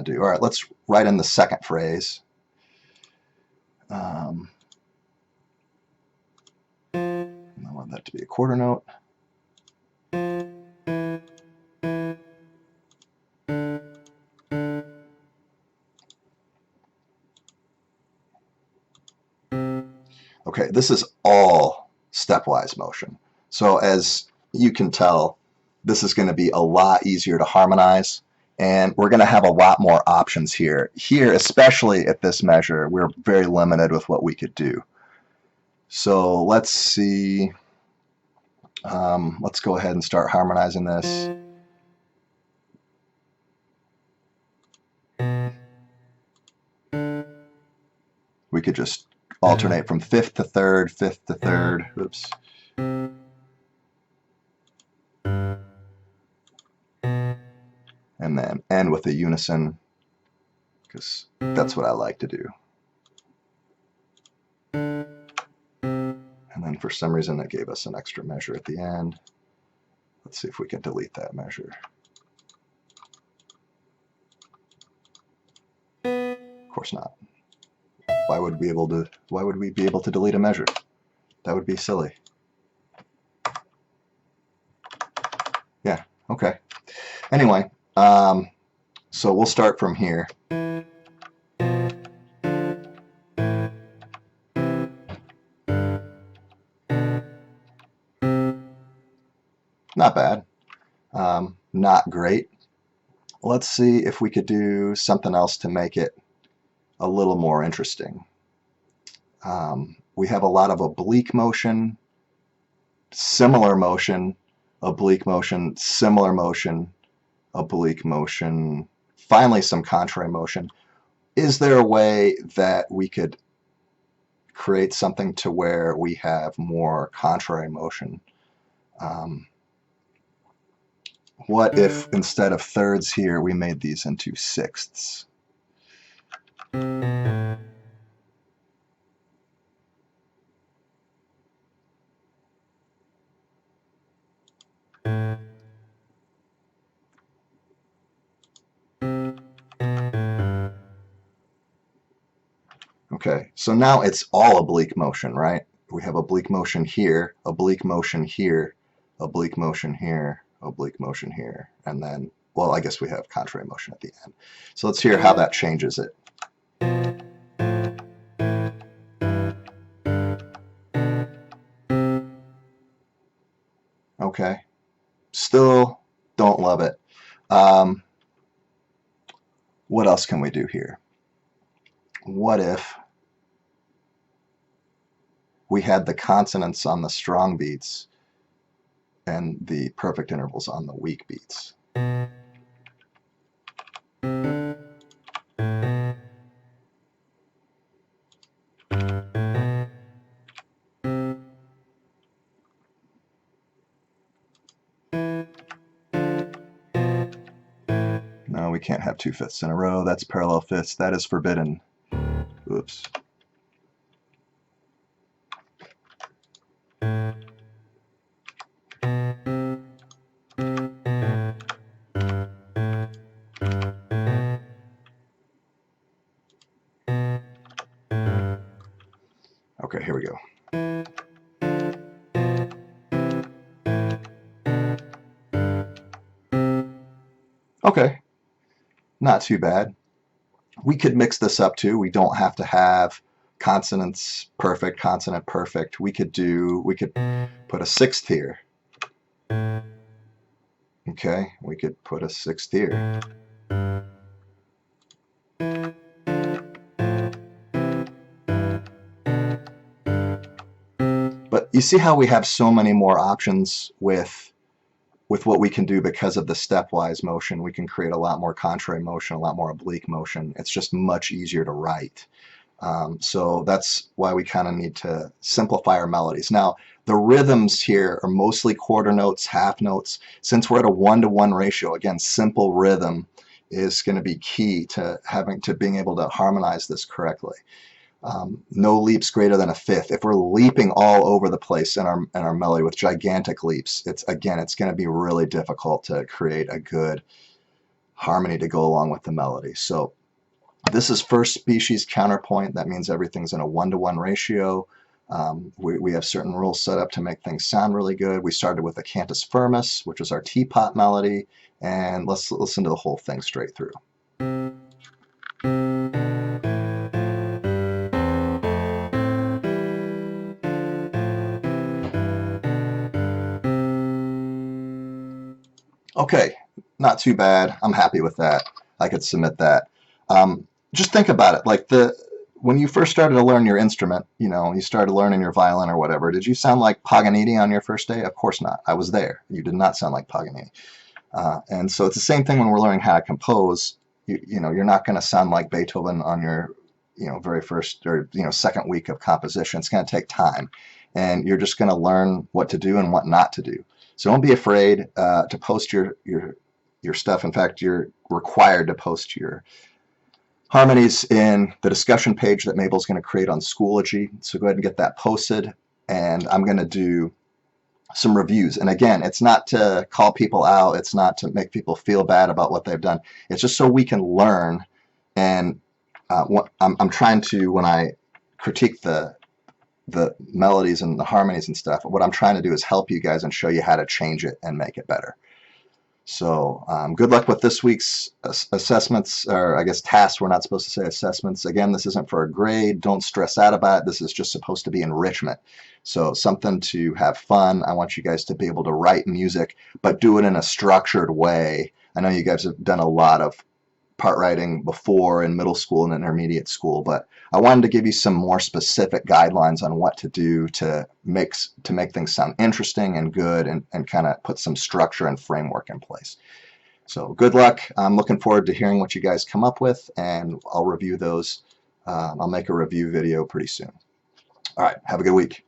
to do. All right, let's write in the second phrase. I want that to be a quarter note. Okay, this is all stepwise motion. So as you can tell, this is going to be a lot easier to harmonize, and we're going to have a lot more options here. Here, especially at this measure, we're very limited with what we could do. So let's see. Let's go ahead and start harmonizing this. We could just alternate from fifth to third, fifth to third. Oops. And then end with a unison, because that's what I like to do. And then for some reason it gave us an extra measure at the end. Let's see if we can delete that measure. Of course not. Why would we be able to delete a measure? That would be silly. Yeah, okay. Anyway, so we'll start from here. Not bad. Not great. Let's see if we could do something else to make it a little more interesting. We have a lot of oblique motion, similar motion, oblique motion, similar motion, oblique motion, finally some contrary motion. Is there a way that we could create something to where we have more contrary motion? What if instead of thirds here, we made these into sixths? Okay, so now it's all oblique motion, right? We have oblique motion here, oblique motion here, oblique motion here, oblique motion here, and then, well, I guess we have contrary motion at the end. So let's hear how that changes it. Okay, still don't love it. What else can we do here? What if we had the consonants on the strong beats and the perfect intervals on the weak beats? No, we can't have two fifths in a row. That's parallel fifths. That is forbidden. Oops. Okay, here we go. Okay, not too bad. We could mix this up too. We don't have to have consonants perfect, consonant perfect. We could put a sixth here. Okay, we could put a sixth here. But you see how we have so many more options with what we can do because of the stepwise motion. We can create a lot more contrary motion, a lot more oblique motion. It's just much easier to write. So that's why we kind of need to simplify our melodies. Now, the rhythms here are mostly quarter notes, half notes. Since we're at a 1-to-1 ratio, again, simple rhythm is going to be key to being able to harmonize this correctly. No leaps greater than a fifth. If we're leaping all over the place in our melody with gigantic leaps, it's going to be really difficult to create a good harmony to go along with the melody. So this is first species counterpoint. That means everything's in a 1-to-1 ratio. We have certain rules set up to make things sound really good. We started with a cantus firmus, which was our teapot melody, and let's listen to the whole thing straight through. Okay, not too bad. I'm happy with that. I could submit that. Just think about it. Like when you first started to learn your instrument, you started learning your violin or whatever, did you sound like Paganini on your first day? Of course not. I was there. You did not sound like Paganini. And so it's the same thing when we're learning how to compose. You're not going to sound like Beethoven on your very first or second week of composition. It's going to take time, and you're just going to learn what to do and what not to do. So don't be afraid to post your stuff. In fact, you're required to post your harmonies in the discussion page that Mabel's going to create on Schoology. So go ahead and get that posted, and I'm going to do some reviews. And again, it's not to call people out. It's not to make people feel bad about what they've done. It's just so we can learn. And I'm trying to, when I critique the melodies and the harmonies and stuff, what I'm trying to do is help you guys and show you how to change it and make it better. So good luck with this week's assessments, or I guess tasks. We're not supposed to say assessments. Again, this isn't for a grade. Don't stress out about it. This is just supposed to be enrichment. So something to have fun. I want you guys to be able to write music, but do it in a structured way. I know you guys have done a lot of part writing before in middle school and intermediate school, but I wanted to give you some more specific guidelines on what to do to make things sound interesting and good, and kind of put some structure and framework in place. So good luck. I'm looking forward to hearing what you guys come up with, and I'll review those. I'll make a review video pretty soon. All right, have a good week.